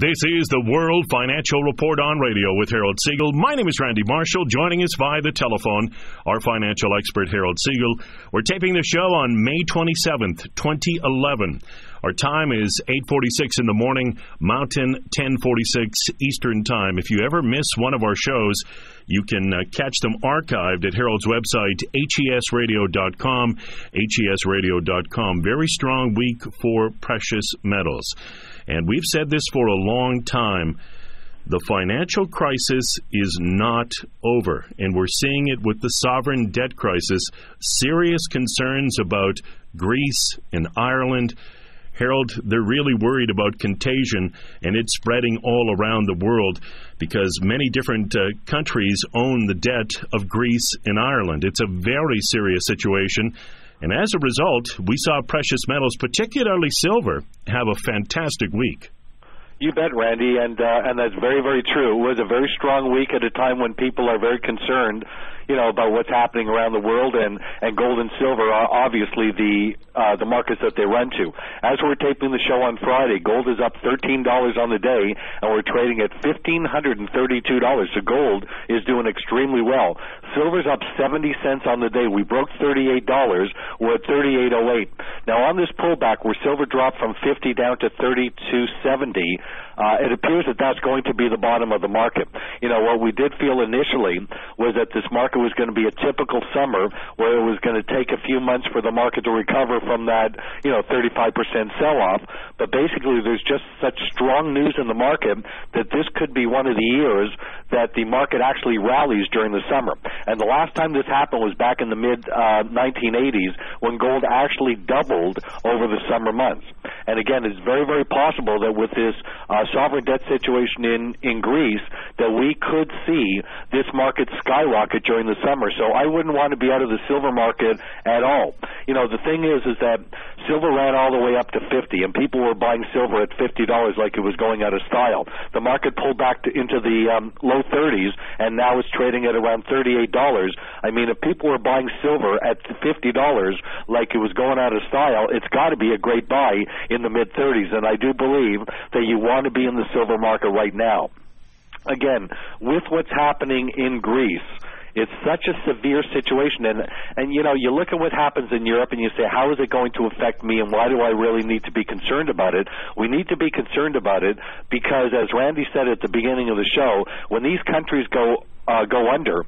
This is the World Financial Report on radio with Harold Siegel. My name is Randy Marshall. Joining us via the telephone, our financial expert, Harold Siegel. We're taping the show on May 27th, 2011. Our time is 8:46 in the morning, Mountain, 10:46 Eastern Time. If you ever miss one of our shows, you can catch them archived at Harold's website, HESradio.com, HESradio.com. Very strong week for precious metals. And we've said this for a long time. The financial crisis is not over, and we're seeing it with the sovereign debt crisis. Serious concerns about Greece and Ireland. Harold, they're really worried about contagion, and it's spreading all around the world because many different countries own the debt of Greece and Ireland. It's a very serious situation. And as a result, we saw precious metals, particularly silver, have a fantastic week. You bet, Randy, and that's very, very true. It was a very strong week at a time when people are very concerned, about what's happening around the world, and gold and silver are obviously the markets that they run to. As we're taping the show on Friday, gold is up $13 on the day, and we're trading at $1,532. So gold is doing extremely well. Silver's up 70 cents on the day. We broke $38. We're at $38.08. Now on this pullback, where silver dropped from 50 down to 32.70, it appears that that's going to be the bottom of the market. What we did feel initially was that this market was going to be a typical summer where it was going to take a few months for the market to recover from that, 35% sell-off. But basically, there's just such strong news in the market that this could be one of the years that the market actually rallies during the summer. And the last time this happened was back in the mid-1980s when gold actually doubled over the summer months. And again, it's very, very possible that with this sovereign debt situation in Greece, that we could see this market skyrocket during the summer. So I wouldn't want to be out of the silver market at all. The thing is that silver ran all the way up to 50, and people were buying silver at $50 like it was going out of style. The market pulled back into the low 30s, and now it's trading at around $38. I mean, if people were buying silver at $50 like it was going out of style, it's got to be a great buy in the mid-30s, and I do believe that you want to be in the silver market right now. Again, with what's happening in Greece, it's such a severe situation, and you look at what happens in Europe and you say, how is it going to affect me, and why do I really need to be concerned about it? We need to be concerned about it because, as Randy said at the beginning of the show, when these countries go under,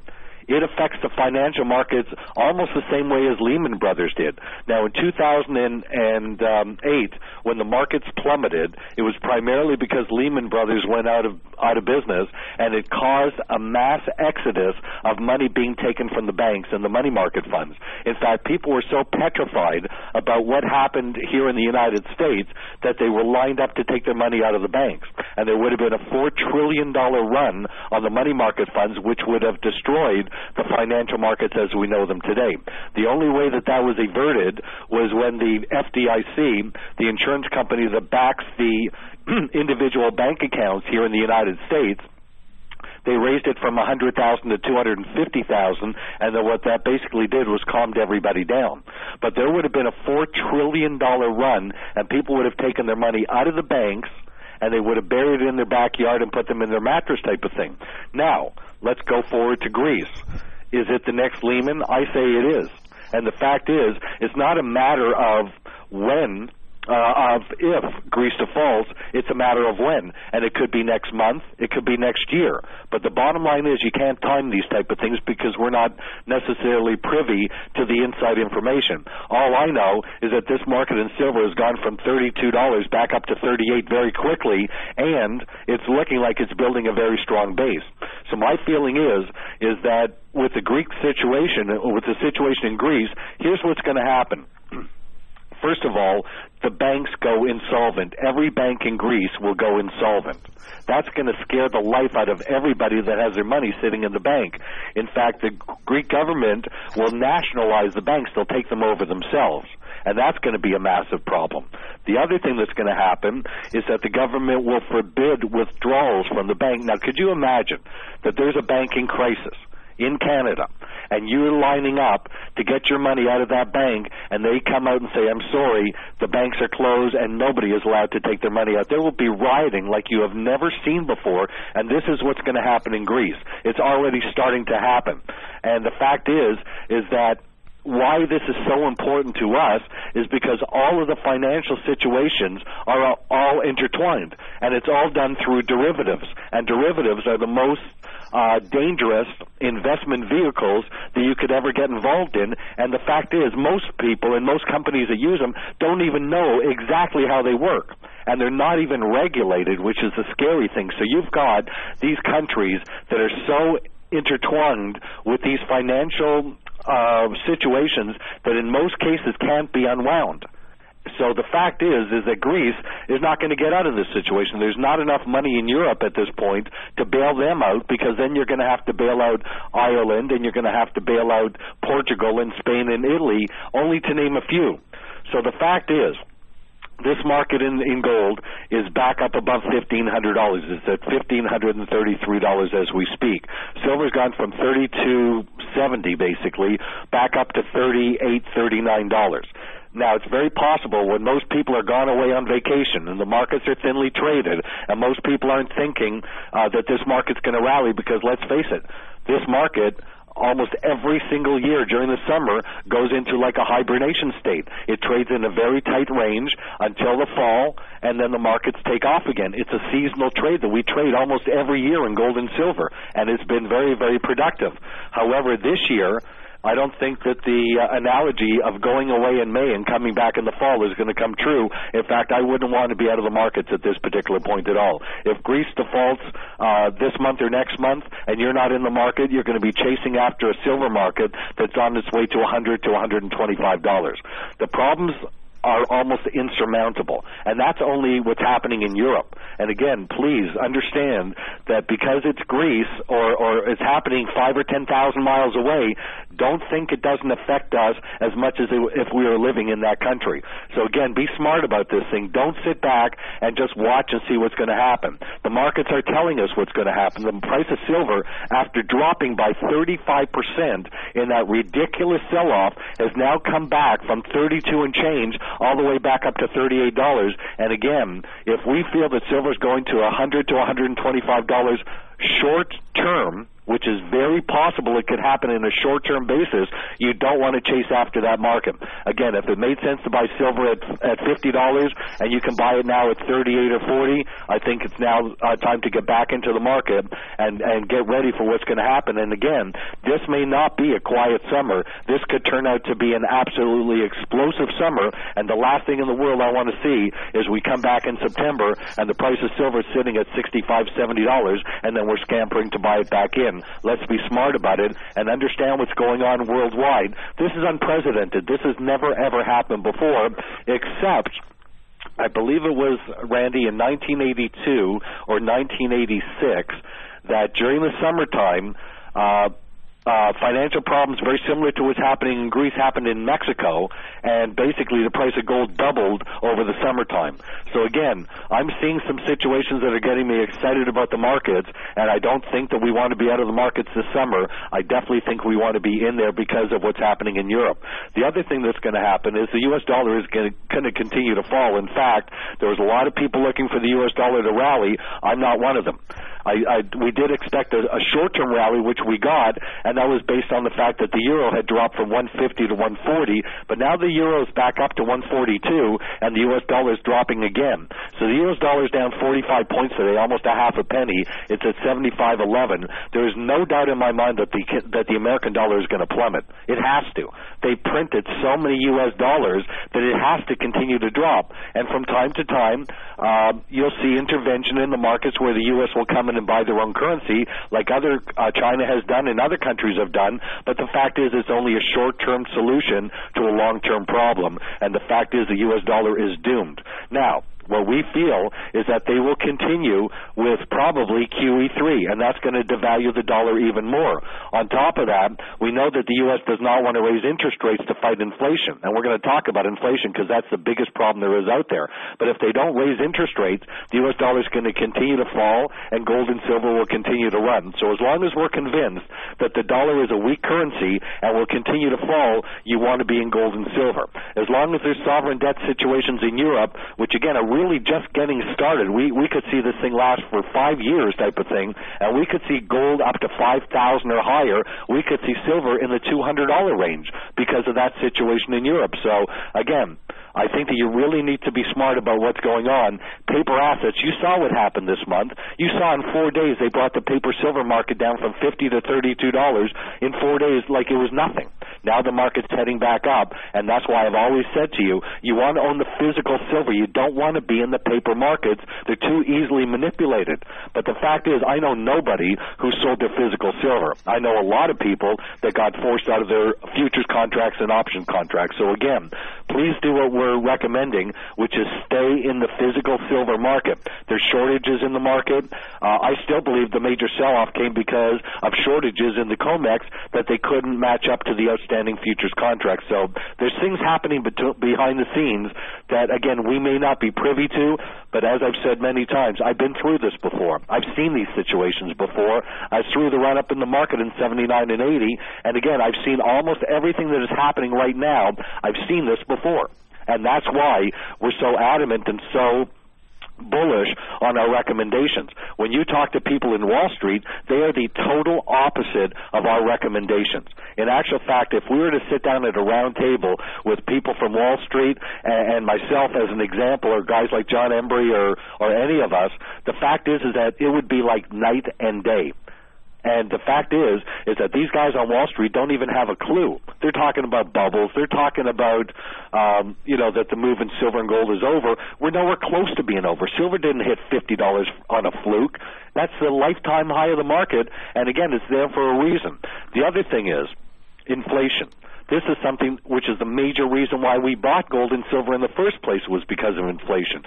it affects the financial markets almost the same way as Lehman Brothers did. Now, in 2008, when the markets plummeted, it was primarily because Lehman Brothers went out of business, and it caused a mass exodus of money being taken from the banks and the money market funds. In fact, people were so petrified about what happened here in the United States that they were lined up to take their money out of the banks. And there would have been a $4 trillion run on the money market funds, which would have destroyed the financial markets as we know them today. The only way that was averted was when the FDIC, the insurance company that backs the individual bank accounts here in the United States, they raised it from 100,000 to 250,000, and then what that basically did was calmed everybody down. But there would have been a $4 trillion run, and people would have taken their money out of the banks, and they would have buried it in their backyard and put them in their mattress type of thing. Now, let's go forward to Greece. Is it the next Lehman? I say it is. And the fact is, it's not a matter of when, if Greece defaults, it's a matter of when. And it could be next month, it could be next year. But the bottom line is you can't time these type of things because we're not necessarily privy to the inside information. All I know is that this market in silver has gone from $32 back up to $38 very quickly, and it's looking like it's building a very strong base. So my feeling is that with the Greek situation, with the situation in Greece, here's what's going to happen. First of all, the banks go insolvent. Every bank in Greece will go insolvent. That's going to scare the life out of everybody that has their money sitting in the bank. In fact, the Greek government will nationalize the banks. They'll take them over themselves. And that's going to be a massive problem. The other thing that's going to happen is that the government will forbid withdrawals from the bank. Now, could you imagine that there's a banking crisis in Canada, and you're lining up to get your money out of that bank, and they come out and say, I'm sorry, the banks are closed and nobody is allowed to take their money out, there will be rioting like you have never seen before, and this is what's going to happen in Greece. It's already starting to happen. And the fact is that why this is so important to us is because all of the financial situations are all intertwined, and it's all done through derivatives, and derivatives are the most dangerous investment vehicles that you could ever get involved in. And the fact is, most people and most companies that use them don't even know exactly how they work, and they're not even regulated, which is the scary thing. So you've got these countries that are so intertwined with these financial situations that in most cases can't be unwound. So the fact is that Greece is not going to get out of this situation. There's not enough money in Europe at this point to bail them out, because then you're going to have to bail out Ireland, and you're going to have to bail out Portugal and Spain and Italy, only to name a few. So the fact is, this market in gold is back up above $1,500. It's at $1,533 as we speak. Silver's gone from $32.70 basically back up to $38.39. Now, it's very possible when most people are gone away on vacation and the markets are thinly traded, and most people aren't thinking that this market's going to rally, because let's face it, this market almost every single year during the summer goes into like a hibernation state. It trades in a very tight range until the fall, and then the markets take off again. It's a seasonal trade that we trade almost every year in gold and silver, and it's been very, very productive. However, this year, I don't think that the analogy of going away in May and coming back in the fall is going to come true. In fact, I wouldn't want to be out of the markets at this particular point at all. If Greece defaults this month or next month and you're not in the market, you're going to be chasing after a silver market that's on its way to $100 to $125. The problems are almost insurmountable, and that's only what's happening in Europe. And again, please understand that because it's Greece or it's happening 5,000 or 10,000 miles away, don't think it doesn't affect us as much as if we were living in that country. So again, be smart about this thing. Don't sit back and just watch and see what's going to happen. The markets are telling us what's going to happen. The price of silver, after dropping by 35% in that ridiculous sell-off, has now come back from 32 and change all the way back up to $38. And again, if we feel that silver's going to $100 to $125 short term, which is very possible it could happen in a short-term basis, you don't want to chase after that market. Again, if it made sense to buy silver at $50 and you can buy it now at 38 or 40, I think it's now time to get back into the market and get ready for what's going to happen. And again, this may not be a quiet summer. This could turn out to be an absolutely explosive summer, and the last thing in the world I want to see is we come back in September and the price of silver is sitting at $65, $70, and then we're scampering to buy it back in. Let's be smart about it and understand what's going on worldwide. This is unprecedented. This has never, ever happened before, except I believe it was, Randy, in 1982 or 1986 that during the summertime, financial problems very similar to what's happening in Greece happened in Mexico, and basically the price of gold doubled over the summertime. So again, I'm seeing some situations that are getting me excited about the markets, and I don't think that we want to be out of the markets this summer. I definitely think we want to be in there because of what's happening in Europe. The other thing that's going to happen is the U.S. dollar is going to continue to fall. In fact, there was a lot of people looking for the U.S. dollar to rally. I'm not one of them. We did expect a short-term rally, which we got, and that was based on the fact that the euro had dropped from 150 to 140, but now the euro is back up to 142, and the U.S. dollar is dropping again. So the U.S. dollar is down 45 points today, almost a half a penny. It's at 75.11. There is no doubt in my mind that the American dollar is going to plummet. It has to. They printed so many U.S. dollars that it has to continue to drop. And from time to time, you'll see intervention in the markets where the U.S. will come in and buy their own currency, like China has done and other countries have done. But the fact is, it's only a short-term solution to a long-term problem. And the fact is, the U.S. dollar is doomed. Now, What we feel is that they will continue with probably QE3, and that's going to devalue the dollar even more. On top of that, we know that the U.S. does not want to raise interest rates to fight inflation, and we're going to talk about inflation because that's the biggest problem there is out there. But if they don't raise interest rates, the U.S. dollar is going to continue to fall, and gold and silver will continue to run. So as long as we're convinced that the dollar is a weak currency and will continue to fall, you want to be in gold and silver. As long as there's sovereign debt situations in Europe, which again are really just getting started, we could see this thing last for 5 years type of thing, and we could see gold up to 5,000 or higher. We could see silver in the $200 range because of that situation in Europe. So again, I think that you really need to be smart about what's going on. Paper assets, you saw what happened this month. You saw in 4 days they brought the paper silver market down from $50 to $32 in 4 days like it was nothing. Now the market's heading back up, and that's why I've always said to you, you want to own the physical silver. You don't want to be in the paper markets. They're too easily manipulated. But the fact is, I know nobody who sold their physical silver. I know a lot of people that got forced out of their futures contracts and option contracts. So again, please do what we're recommending, which is stay in the physical silver market. There's shortages in the market. I still believe the major sell-off came because of shortages in the COMEX that they couldn't match up to the outstanding futures contracts. So there's things happening behind the scenes that, again, we may not be privy to, but as I've said many times, I've been through this before. I've seen these situations before. I was through the run-up in the market in 79 and 80, and again, I've seen almost everything that is happening right now. I've seen this before. And that's why we're so adamant and so bullish on our recommendations. When you talk to people in Wall Street, they are the total opposite of our recommendations. In actual fact, if we were to sit down at a round table with people from Wall Street and myself as an example, or guys like John Embry or any of us, the fact is that it would be like night and day. And the fact is that these guys on Wall Street don't even have a clue. They're talking about bubbles. They're talking about, that the move in silver and gold is over. We're nowhere close to being over. Silver didn't hit $50 on a fluke. That's the lifetime high of the market. And again, it's there for a reason. The other thing is inflation. This is something which is the major reason why we bought gold and silver in the first place, was because of inflation.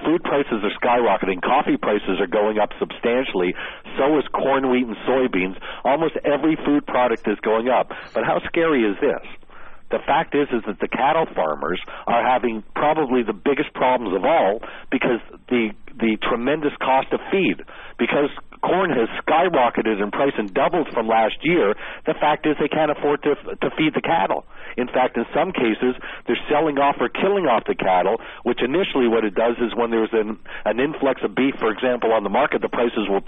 Food prices are skyrocketing. Coffee prices are going up substantially. So is corn, wheat, and soybeans. Almost every food product is going up. But how scary is this? The fact is that the cattle farmers are having probably the biggest problems of all, because the tremendous cost of feed. Because corn has skyrocketed in price and doubled from last year, the fact is they can't afford to feed the cattle. In fact, in some cases, they're selling off or killing off the cattle, which initially what it does is when there's an influx of beef, for example, on the market, the prices will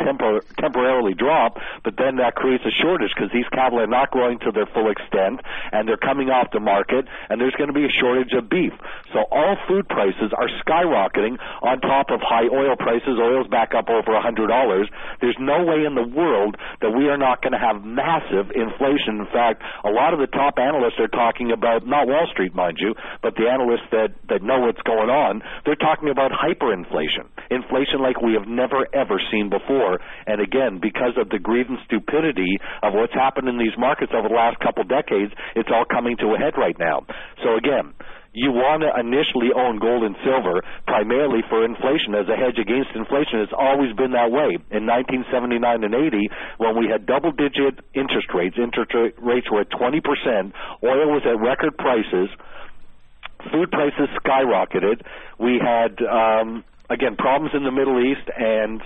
temporarily drop, but then that creates a shortage because these cattle are not growing to their full extent, and they're coming off the market, and there's going to be a shortage of beef. So all food prices are skyrocketing on top of high oil prices. Oil's back up over $100. There's no way in the world that we are not going to have massive inflation. In fact, a lot of the top analysts are talking about, not Wall Street, mind you, but the analysts that know what's going on, they're talking about hyperinflation. Inflation like we have never, ever seen before. And again, because of the greed and stupidity of what's happened in these markets over the last couple decades, it's all coming to a head right now. So again, you want to initially own gold and silver primarily for inflation, as a hedge against inflation. It's always been that way. In 1979 and 80, when we had double-digit interest rates were at 20%, oil was at record prices, food prices skyrocketed, we had, again, problems in the Middle East and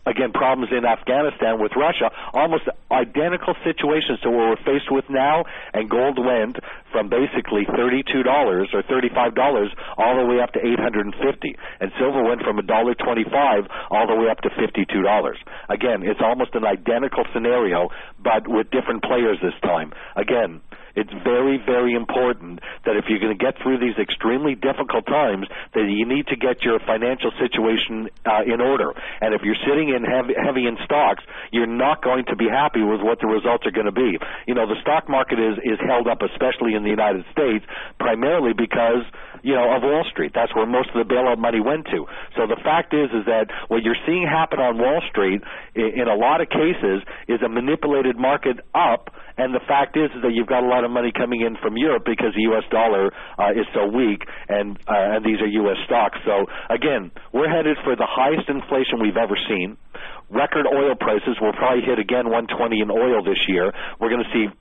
again, problems in Afghanistan with Russia, almost identical situations to what we're faced with now, and gold went from basically $32 or $35 all the way up to $850, and silver went from $1.25 all the way up to $52. Again, it's almost an identical scenario, but with different players this time. Again, it's very, very important that if you're going to get through these extremely difficult times, that you need to get your financial situation in order. And if you're sitting in heavy in stocks, you're not going to be happy with what the results are going to be. The stock market is held up, especially in the United States, primarily because of Wall Street. That's where most of the bailout money went to. So the fact is that what you're seeing happen on Wall Street in a lot of cases is a manipulated market up, and the fact is that you've got a lot of money coming in from Europe because the U.S. dollar is so weak, and these are U.S. stocks. So again, we're headed for the highest inflation we've ever seen. Record oil prices will probably hit again 120 in oil this year. We're going to see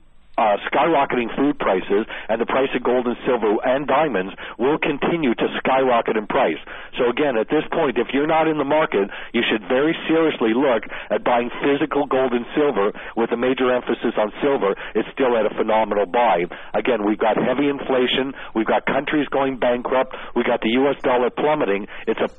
skyrocketing food prices, and the price of gold and silver and diamonds will continue to skyrocket in price. So again, at this point, if you're not in the market, you should very seriously look at buying physical gold and silver with a major emphasis on silver. It's still at a phenomenal buy. Again, we've got heavy inflation. We've got countries going bankrupt. We've got the U.S. dollar plummeting. It's a